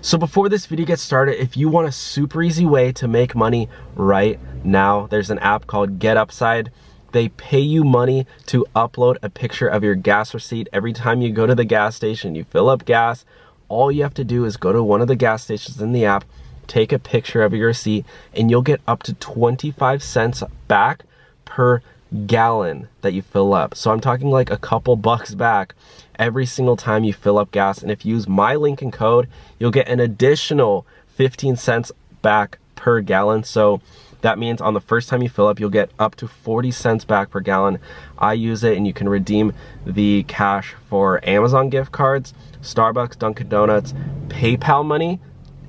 So before this video gets started, if you want a super easy way to make money right now, there's an app called GetUpside. They pay you money to upload a picture of your gas receipt every time you go to the gas station, you fill up gas. All you have to do is go to one of the gas stations in the app, take a picture of your receipt, and you'll get up to 25 cents back per gallon that you fill up. So I'm talking like a couple bucks back every single time you fill up gas. And if you use my link and code, you'll get an additional 15 cents back per gallon. So that means on the first time you fill up, you'll get up to 40 cents back per gallon. I use it, and you can redeem the cash for Amazon gift cards, Starbucks, Dunkin' Donuts, PayPal money,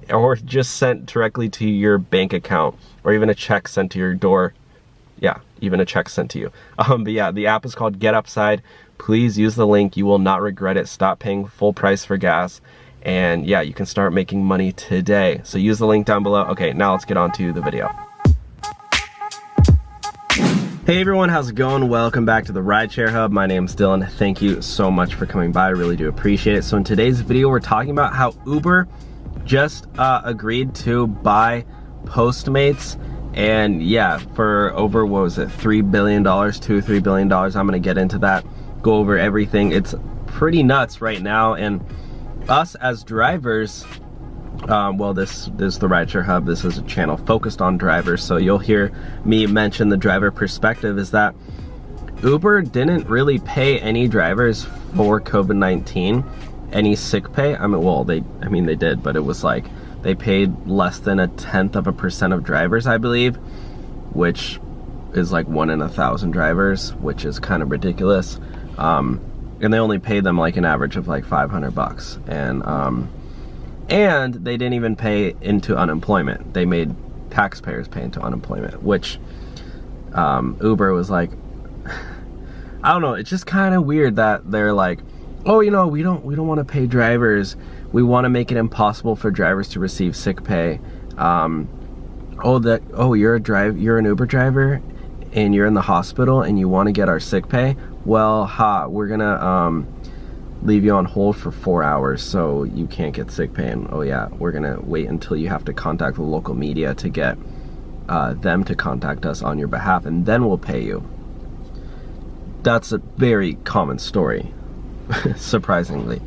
or just sent directly to your bank account, or even a check sent to your door. Yeah, even a check sent to you. But yeah, the app is called GetUpside. Please use the link. You will not regret it. Stop paying full price for gas. And yeah, you can start making money today. So use the link down below. Okay, now let's get on to the video. Hey everyone, how's it going? Welcome back to the Rideshare Hub. My name's Dylan. Thank you so much for coming by. I really do appreciate it. So in today's video, we're talking about how Uber just agreed to buy PostMates. And yeah, for over, what was it, $3 billion, $2-3 billion. I'm gonna get into that, go over everything. It's pretty nuts right now. And us as drivers, well, this is the Rideshare Hub. This is a channel focused on drivers. So you'll hear me mention the driver perspective is that Uber didn't really pay any drivers for COVID-19, any sick pay. I mean, they did, but it was like, they paid less than 0.1% of drivers, I believe, which is like 1 in 1,000 drivers, which is kind of ridiculous. And they only paid them like an average of like $500. And they didn't even pay into unemployment. They made taxpayers pay into unemployment, which Uber was like, I don't know. It's just kind of weird that they're like, oh, you know, we don't want to pay drivers. We want to make it impossible for drivers to receive sick pay. You're an Uber driver and you're in the hospital and you want to get our sick pay. Well, we're gonna leave you on hold for 4 hours so you can't get sick pay. And oh yeah, we're gonna wait until you have to contact the local media to get them to contact us on your behalf, and then we'll pay you. That's a very common story, surprisingly.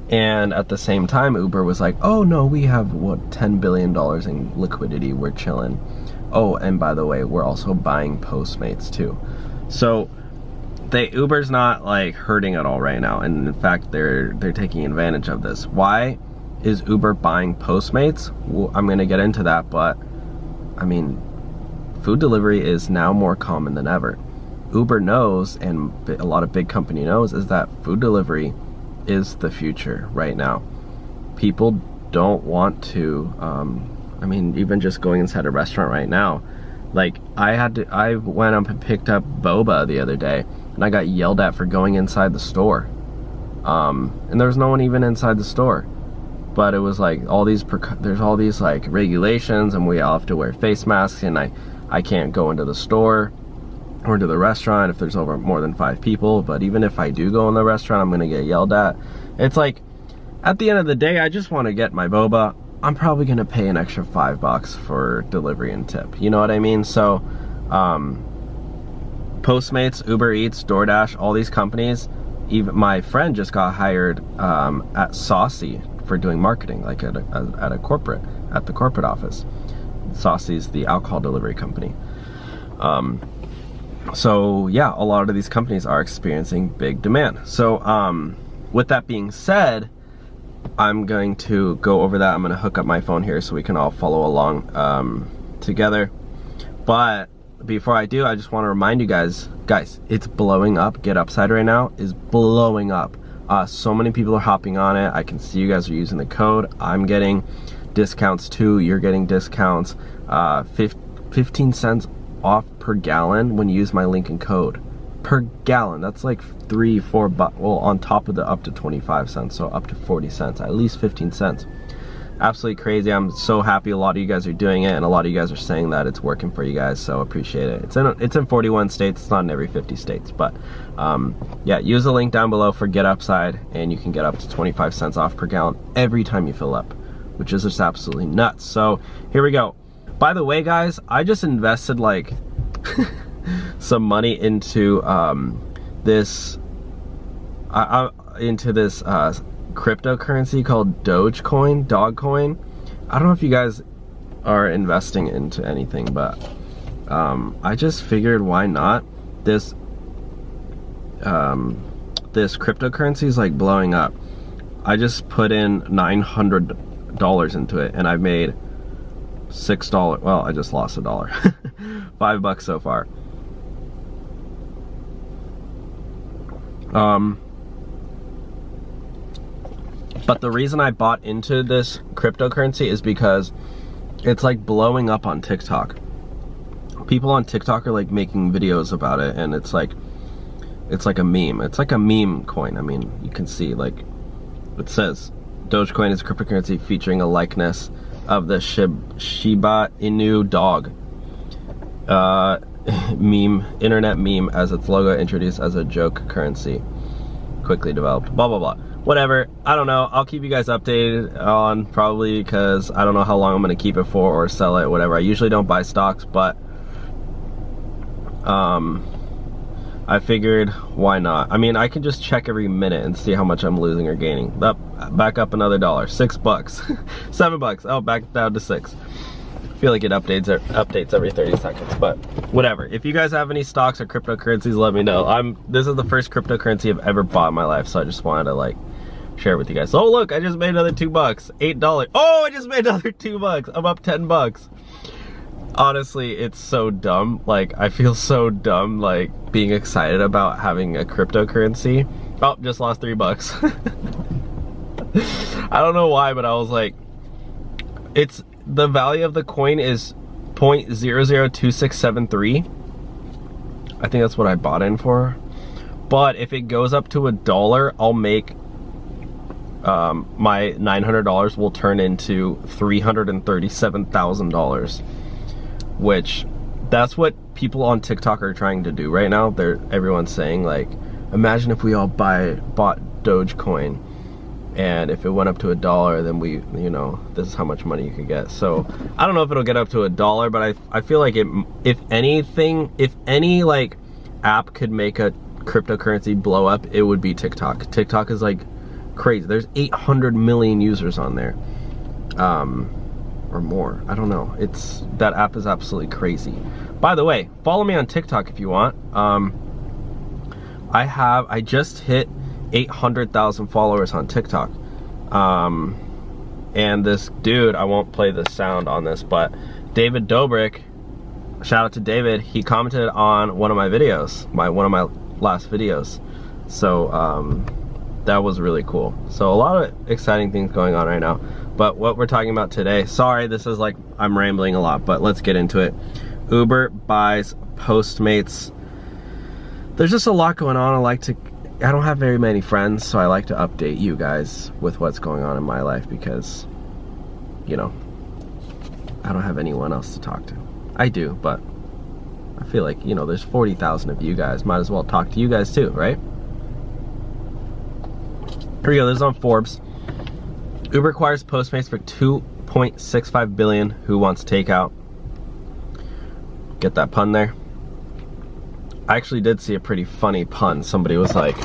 And at the same time, Uber was like, oh no, we have what, $10 billion in liquidity, we're chilling. Oh, and by the way, we're also buying PostMates too. So Uber's not like hurting at all right now, and in fact they're taking advantage of this. Why is Uber buying PostMates? Well, I'm gonna get into that, but I mean, food delivery is now more common than ever. Uber knows, and a lot of big company knows, is that food delivery is the future right now. People don't want to, I mean, even just going inside a restaurant right now, like I went up and picked up boba the other day, and I got yelled at for going inside the store. And there was no one even inside the store. But it was like there's all these like regulations, and we all have to wear face masks, and I can't go into the store or into the restaurant if there's over more than 5 people. But even if I do go in the restaurant, I'm gonna get yelled at. It's like, at the end of the day, I just want to get my boba. I'm probably gonna pay an extra $5 for delivery and tip. You know what I mean? So, Postmates, Uber Eats, DoorDash, all these companies. Even my friend just got hired at Saucy for doing marketing, like at the corporate office. Saucy's the alcohol delivery company. So yeah, a lot of these companies are experiencing big demand. So with that being said, I'm going to go over that. I'm going to hook up my phone here so we can all follow along together. But before I do, I just want to remind you guys, it's blowing up. GetUpside right now is blowing up. So many people are hopping on it. I can see you guys are using the code. I'm getting discounts too. You're getting discounts. 15 cents off per gallon when you use my link and code. Per gallon, that's like $3-4 bucks. Well, on top of the up to 25 cents, so up to 40 cents, at least 15 cents. absolutely crazy. I'm so happy a lot of you guys are doing it, and a lot of you guys are saying that it's working for you guys, so appreciate it. It's in 41 states, it's not in every 50 states, but yeah, use the link down below for GetUpside, and you can get up to 25 cents off per gallon every time you fill up, which is just absolutely nuts. So here we go. By the way, guys, I just invested like some money into this cryptocurrency called Dogecoin. I don't know if you guys are investing into anything, but I just figured, why not? This cryptocurrency is like blowing up. I just put in $900 into it, and I've made $6. Well, I just lost $1. $5 so far. But the reason I bought into this cryptocurrency is because it's like blowing up on TikTok. People on TikTok are like making videos about it, and it's like a meme. It's like a meme coin. I mean, you can see, like, it says Dogecoin is a cryptocurrency featuring a likeness of the Shiba Inu dog. Internet meme as its logo introduced as a joke currency. Quickly developed. Blah blah blah. Whatever. I don't know. I'll keep you guys updated on, probably, because I don't know how long I'm gonna keep it for or sell it, whatever. I usually don't buy stocks, but I figured, why not? I mean, I can just check every minute and see how much I'm losing or gaining. Back up another $1. $6. $7. Oh, back down to 6. I feel like it updates every 30 seconds, but whatever. If you guys have any stocks or cryptocurrencies, let me know. This is the first cryptocurrency I've ever bought in my life, so I just wanted to like share it with you guys. Oh look, I just made another $2. $8. Oh, I just made another $2. I'm up $10. Honestly, it's so dumb. Like, I feel so dumb, like, being excited about having a cryptocurrency. Oh, just lost $3. I don't know why, but I was like, the value of the coin is 0.002673. I think that's what I bought in for. But if it goes up to $1, I'll make my $900 will turn into $337,000. Which, that's what people on TikTok are trying to do right now. Everyone's saying, like, imagine if we all bought Dogecoin, and if it went up to $1, then you know, this is how much money you could get. So I don't know if it'll get up to $1, but I feel like if any like app could make a cryptocurrency blow up, it would be TikTok. TikTok is like crazy. There's 800 million users on there. Or more, I don't know. That app is absolutely crazy. By the way, follow me on TikTok if you want. I just hit 800,000 followers on TikTok. And this dude, I won't play the sound on this, but David Dobrik, shout out to David, he commented on one of my videos, one of my last videos. So that was really cool. So a lot of exciting things going on right now. But what we're talking about today, sorry, this is like, I'm rambling a lot, but let's get into it. Uber buys PostMates. There's just a lot going on. I don't have very many friends, so I like to update you guys with what's going on in my life, because, you know, I don't have anyone else to talk to. I do, but I feel like, you know, there's 40,000 of you guys. Might as well talk to you guys too, right? Here we go, this is on Forbes. Uber acquires PostMates for $2.65 billion. Who wants takeout? Get that pun there? I actually did see a pretty funny pun. Somebody was like,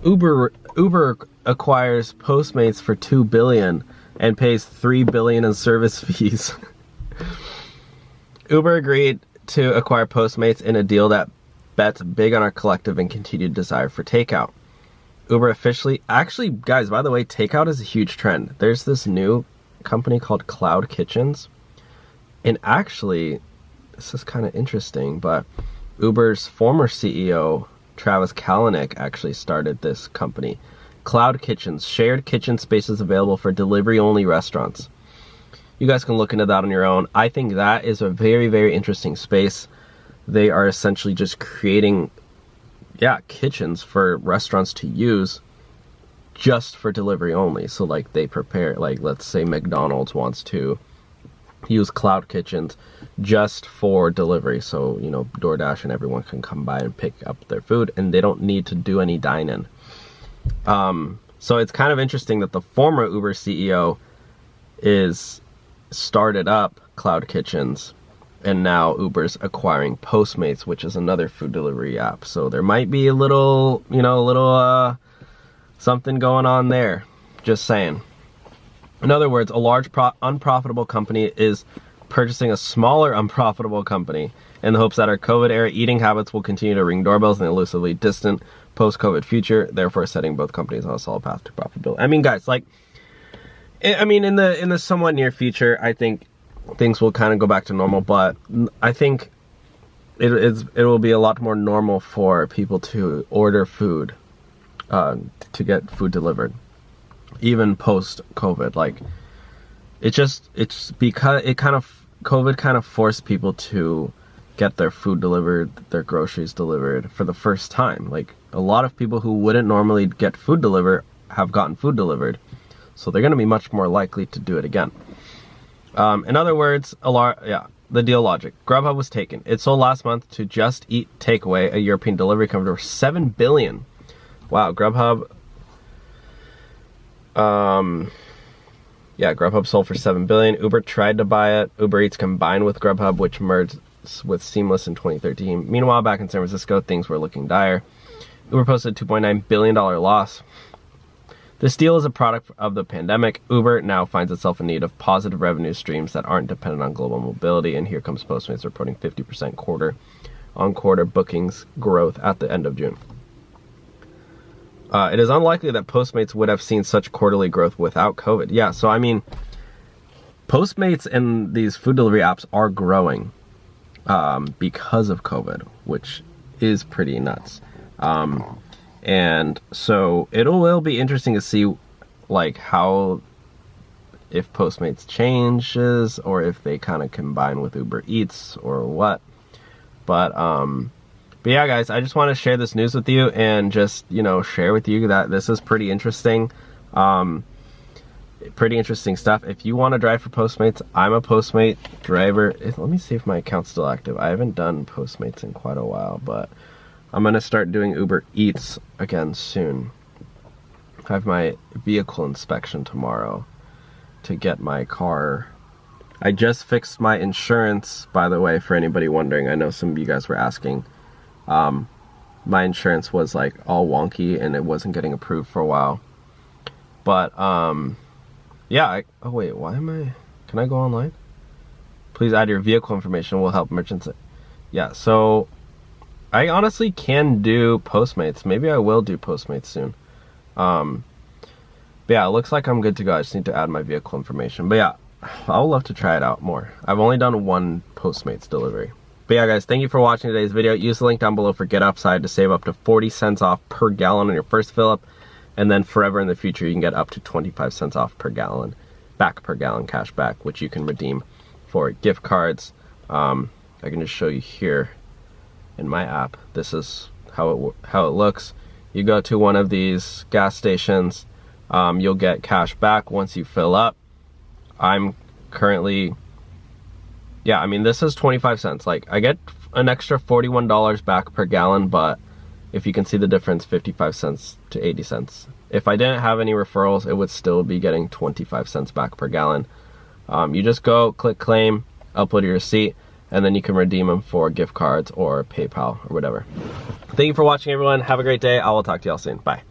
Uber acquires PostMates for $2 billion and pays $3 billion in service fees. Uber agreed to acquire PostMates in a deal that bets big on our collective and continued desire for takeout. Uber officially, actually, guys, by the way, takeout is a huge trend. There's this new company called Cloud Kitchens. And actually, this is kind of interesting, but Uber's former CEO, Travis Kalanick, actually started this company. Cloud Kitchens, shared kitchen spaces available for delivery-only restaurants. You guys can look into that on your own. I think that is a very, very interesting space. They are essentially just creating kitchens for restaurants to use just for delivery only. So like they prepare, like let's say McDonald's wants to use cloud kitchens just for delivery, so you know, DoorDash and everyone can come by and pick up their food and they don't need to do any dine-in. So it's kind of interesting that the former Uber CEO is started up cloud kitchens, and now Uber's acquiring PostMates, which is another food delivery app. So there might be a little, you know, something going on there. Just saying. In other words, a large unprofitable company is purchasing a smaller unprofitable company in the hopes that our COVID-era eating habits will continue to ring doorbells in the elusively distant post-COVID future, therefore setting both companies on a solid path to profitability. I mean, guys, like, I mean, in the somewhat near future, I think things will kind of go back to normal, but I think it will be a lot more normal for people to order food, to get food delivered, even post-COVID. Like, it's because COVID kind of forced people to get their food delivered, their groceries delivered for the first time. Like, a lot of people who wouldn't normally get food delivered have gotten food delivered, so they're going to be much more likely to do it again. In other words, the deal logic. Grubhub was taken. It sold last month to Just Eat Takeaway, a European delivery company, for $7 billion. Wow, Grubhub. Grubhub sold for $7 billion. Uber tried to buy it. Uber Eats combined with Grubhub, which merged with Seamless in 2013. Meanwhile, back in San Francisco, things were looking dire. Uber posted a $2.9 billion loss. This deal is a product of the pandemic. Uber now finds itself in need of positive revenue streams that aren't dependent on global mobility, and here comes Postmates reporting 50% quarter-on-quarter bookings growth at the end of June. It is unlikely that Postmates would have seen such quarterly growth without COVID. Yeah, so I mean, Postmates and these food delivery apps are growing because of COVID, which is pretty nuts. And so it will be interesting to see, like, how, if Postmates changes or if they kind of combine with Uber Eats or what. But yeah, guys, I just want to share this news with you and just, you know, share with you that this is pretty interesting. Pretty interesting stuff. If you want to drive for Postmates, I'm a Postmate driver. Let me see if my account's still active. I haven't done Postmates in quite a while, but I'm going to start doing Uber Eats again soon. I have my vehicle inspection tomorrow to get my car. I just fixed my insurance, by the way, for anybody wondering. I know some of you guys were asking. My insurance was like all wonky and it wasn't getting approved for a while. But yeah, oh wait, why am I, can I go online? Please add your vehicle information, will help merchants. Yeah, so I honestly can do Postmates. Maybe I will do Postmates soon. But yeah, it looks like I'm good to go. I just need to add my vehicle information. But yeah, I would love to try it out more. I've only done one Postmates delivery. But yeah, guys, thank you for watching today's video. Use the link down below for GetUpside to save up to 40 cents off per gallon on your first fill up. And then forever in the future, you can get up to 25 cents off per gallon, back per gallon cash back, which you can redeem for gift cards. I can just show you here in my app. This is how it looks. You go to one of these gas stations, you'll get cash back once you fill up. I'm currently, yeah, I mean, this is 25 cents. Like, I get an extra $41 back per gallon, but if you can see the difference, 55 cents to 80 cents. If I didn't have any referrals, it would still be getting 25 cents back per gallon. You just go, click claim, upload your receipt, and then you can redeem them for gift cards or PayPal or whatever. Thank you for watching, everyone. Have a great day. I will talk to y'all soon. Bye.